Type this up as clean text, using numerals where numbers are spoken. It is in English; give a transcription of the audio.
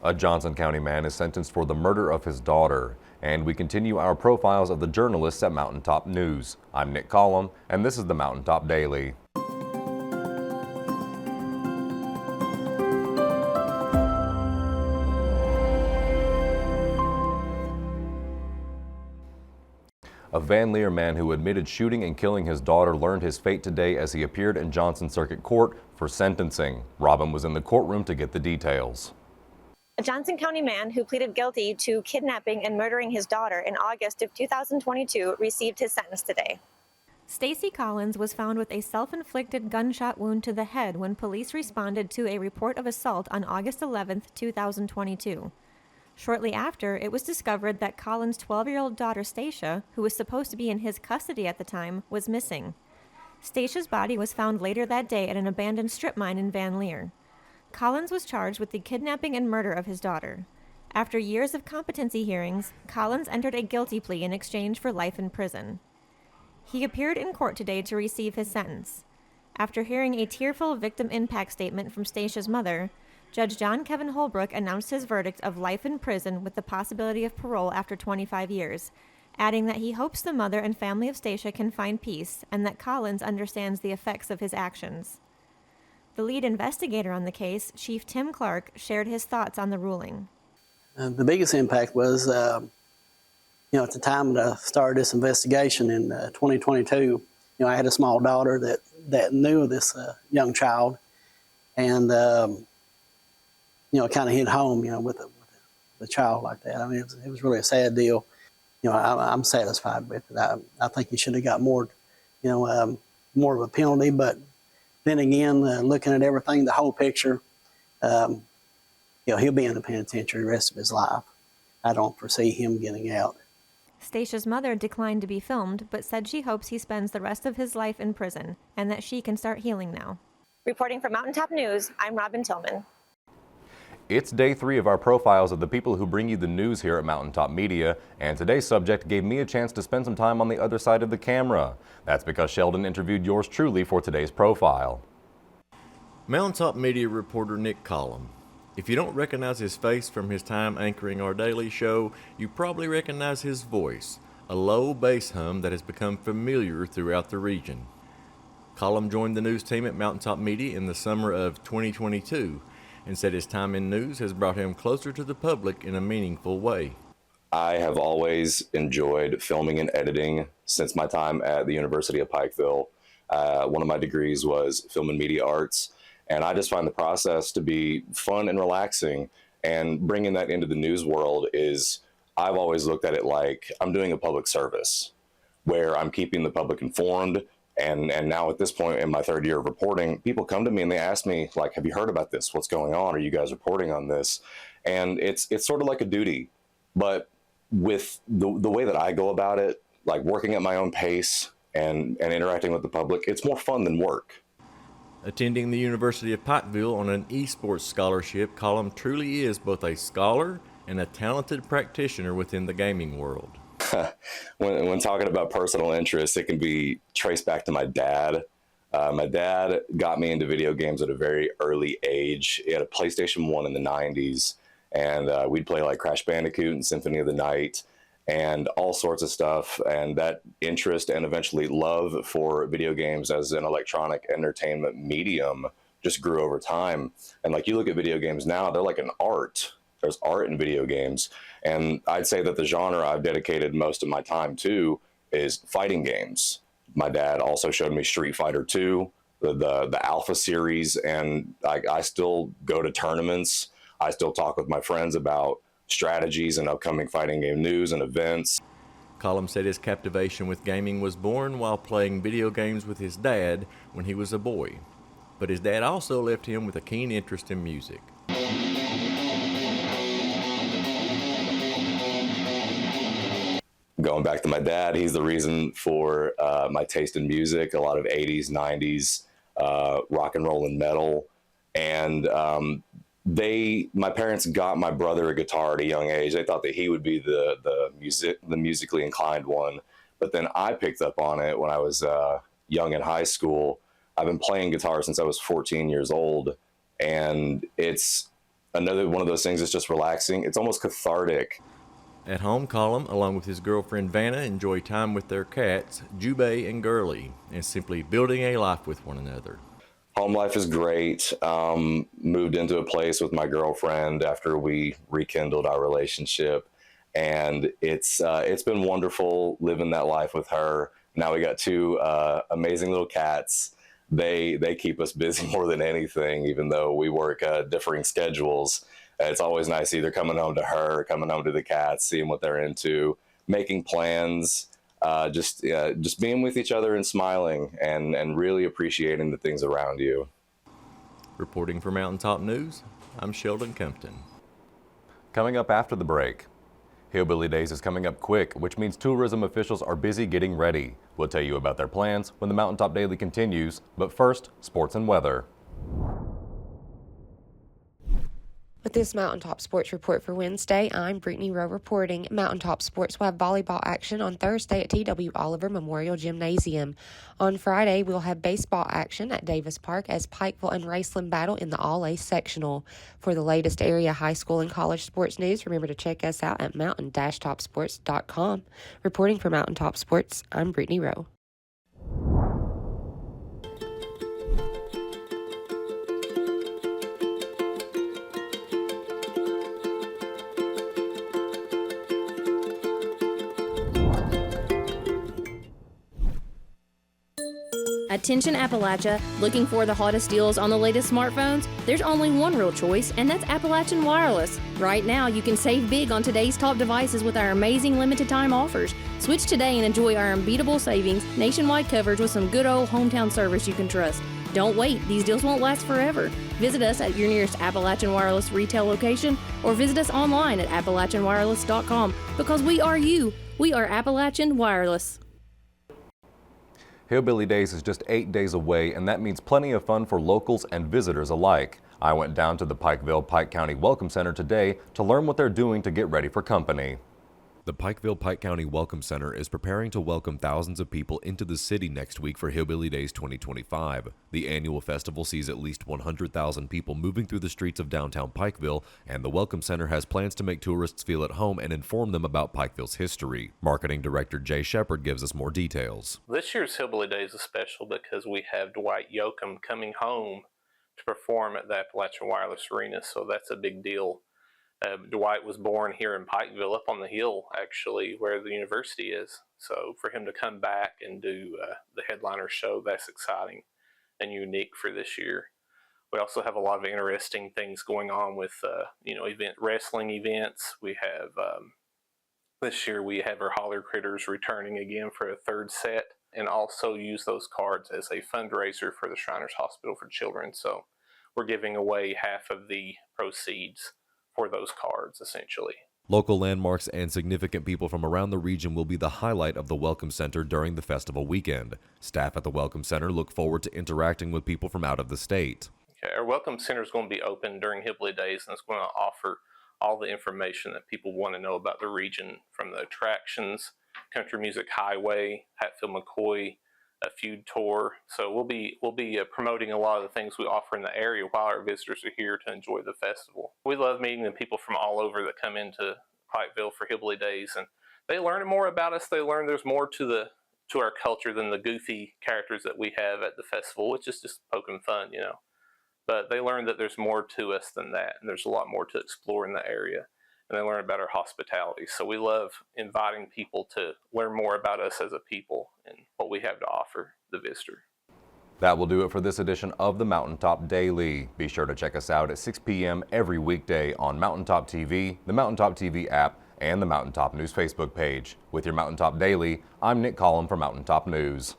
A Johnson County man is sentenced for the murder of his daughter. And we continue our profiles of the journalists at Mountaintop News. I'm Nick Collum, and this is the Mountaintop Daily. A Van Leer man who admitted shooting and killing his daughter learned his fate today as he appeared in Johnson Circuit Court for sentencing. Robin was in the courtroom to get the details. A Johnson County man who pleaded guilty to kidnapping and murdering his daughter in August of 2022 received his sentence today. Stacy Collins was found with a self-inflicted gunshot wound to the head when police responded to a report of assault on August 11, 2022. Shortly after, it was discovered that Collins' 12-year-old daughter, Stacia, who was supposed to be in his custody at the time, was missing. Stacia's body was found later that day at an abandoned strip mine in Van Leer. Collins was charged with the kidnapping and murder of his daughter. After years of competency hearings, Collins entered a guilty plea in exchange for life in prison. He appeared in court today to receive his sentence. After hearing a tearful victim impact statement from Stacia's mother, Judge John Kevin Holbrook announced his verdict of life in prison with the possibility of parole after 25 years, adding that he hopes the mother and family of Stacia can find peace and that Collins understands the effects of his actions. The lead investigator on the case, Chief Tim Clark, shared his thoughts on the ruling. The biggest impact was, at the time that I started this investigation in 2022, I had a small daughter that knew of this young child, and it kind of hit home, with a child like that. I mean, it was really a sad deal. I'm satisfied with it. I think he should have got more, more of a penalty. But then again, looking at everything, the whole picture, he'll be in the penitentiary the rest of his life. I don't foresee him getting out. Stacia's mother declined to be filmed, but said she hopes he spends the rest of his life in prison and that she can start healing now. Reporting for Mountaintop News, I'm Robin Tillman. It's day 3 of our profiles of the people who bring you the news here at Mountaintop Media, and today's subject gave me a chance to spend some time on the other side of the camera. That's because Sheldon interviewed yours truly for today's profile. Mountaintop Media reporter Nick Collum. If you don't recognize his face from his time anchoring our daily show, you probably recognize his voice, a low bass hum that has become familiar throughout the region. Collum joined the news team at Mountaintop Media in the summer of 2022 and said his time in news has brought him closer to the public in a meaningful way. I have always enjoyed filming and editing since my time at the University of Pikeville. One of my degrees was film and media arts, and I just find the process to be fun and relaxing. And bringing that into the news world I've always looked at it like I'm doing a public service, where I'm keeping the public informed. And now at this point in my 3rd year of reporting, people come to me and they ask me, like, have you heard about this? What's going on? Are you guys reporting on this? And it's sort of like a duty. But with the way that I go about it, like working at my own pace and interacting with the public, it's more fun than work. Attending the University of Pikeville on an esports scholarship, Collum truly is both a scholar and a talented practitioner within the gaming world. When talking about personal interests, it can be traced back to my dad. My dad got me into video games at a very early age. He had a PlayStation 1 in the 90s, and we'd play like Crash Bandicoot and Symphony of the Night and all sorts of stuff. And that interest and eventually love for video games as an electronic entertainment medium just grew over time. And like you look at video games now, they're like an art. There's art in video games. And I'd say that the genre I've dedicated most of my time to is fighting games. My dad also showed me Street Fighter II, the Alpha series, and I still go to tournaments. I still talk with my friends about strategies and upcoming fighting game news and events. Collum said his captivation with gaming was born while playing video games with his dad when he was a boy. But his dad also left him with a keen interest in music. Going back to my dad, he's the reason for my taste in music, a lot of 80s, 90s, rock and roll and metal. And my parents got my brother a guitar at a young age. They thought that he would be the musically inclined one. But then I picked up on it when I was young in high school. I've been playing guitar since I was 14 years old. And it's another one of those things that's just relaxing. It's almost cathartic. At home, Colum, along with his girlfriend Vanna, enjoy time with their cats, Jubei and Gurley, and simply building a life with one another. Home life is great. Moved into a place with my girlfriend after we rekindled our relationship, and it's been wonderful living that life with her. Now we got two amazing little cats. They keep us busy more than anything, even though we work differing schedules. It's always nice either coming home to her, coming home to the cats, seeing what they're into, making plans, just being with each other and smiling and really appreciating the things around you. Reporting for Mountaintop News, I'm Sheldon Compton. Coming up after the break. Hillbilly Days is coming up quick, which means tourism officials are busy getting ready. We'll tell you about their plans when the Mountaintop Daily continues, but first, sports and weather. With this Mountaintop Sports Report for Wednesday, I'm Brittany Rowe reporting. Mountaintop Sports will have volleyball action on Thursday at T.W. Oliver Memorial Gymnasium. On Friday, we'll have baseball action at Davis Park as Pikeville and Raceland battle in the All-A sectional. For the latest area high school and college sports news, remember to check us out at mountain-topsports.com. Reporting for Mountaintop Sports, I'm Brittany Rowe. Attention Appalachia, looking for the hottest deals on the latest smartphones? There's only one real choice, and that's Appalachian Wireless. Right now, you can save big on today's top devices with our amazing limited time offers. Switch today and enjoy our unbeatable savings, nationwide coverage with some good old hometown service you can trust. Don't wait, these deals won't last forever. Visit us at your nearest Appalachian Wireless retail location or visit us online at appalachianwireless.com because we are you. We are Appalachian Wireless. Hillbilly Days is just 8 days away, and that means plenty of fun for locals and visitors alike. I went down to the Pikeville-Pike County Welcome Center today to learn what they're doing to get ready for company. The Pikeville-Pike County Welcome Center is preparing to welcome thousands of people into the city next week for Hillbilly Days 2025. The annual festival sees at least 100,000 people moving through the streets of downtown Pikeville, and the Welcome Center has plans to make tourists feel at home and inform them about Pikeville's history. Marketing Director Jay Shepard gives us more details. This year's Hillbilly Days is special because we have Dwight Yoakam coming home to perform at the Appalachian Wireless Arena, so that's a big deal. Dwight was born here in Pikeville, up on the hill, actually, where the university is. So for him to come back and do the headliner show, that's exciting and unique for this year. We also have a lot of interesting things going on with, wrestling events. We have, this year we have our Holler Critters returning again for a third set, and also use those cards as a fundraiser for the Shriners Hospital for Children. So we're giving away half of the proceeds for those cards, essentially. Local landmarks and significant people from around the region will be the highlight of the Welcome Center during the festival weekend. Staff at the Welcome Center look forward to interacting with people from out of the state. Okay, our Welcome Center is going to be open during Hillbilly Days, and it's going to offer all the information that people want to know about the region, from the attractions, Country Music Highway, Hatfield-McCoy, a feud tour. So we'll be promoting a lot of the things we offer in the area while our visitors are here to enjoy the festival. We love meeting the people from all over that come into Pikeville for Hillbilly Days, and they learn more about us. They learn there's more to our culture than the goofy characters that we have at the festival, which is just poking fun, you know. But they learn that there's more to us than that, and there's a lot more to explore in the area. And they learn about our hospitality. So we love inviting people to learn more about us as a people and what we have to offer the visitor. That will do it for this edition of the Mountaintop Daily. Be sure to check us out at 6 p.m. every weekday on Mountaintop TV, the Mountaintop TV app, and the Mountaintop News Facebook page. With your Mountaintop Daily, I'm Nick Collum for Mountaintop News.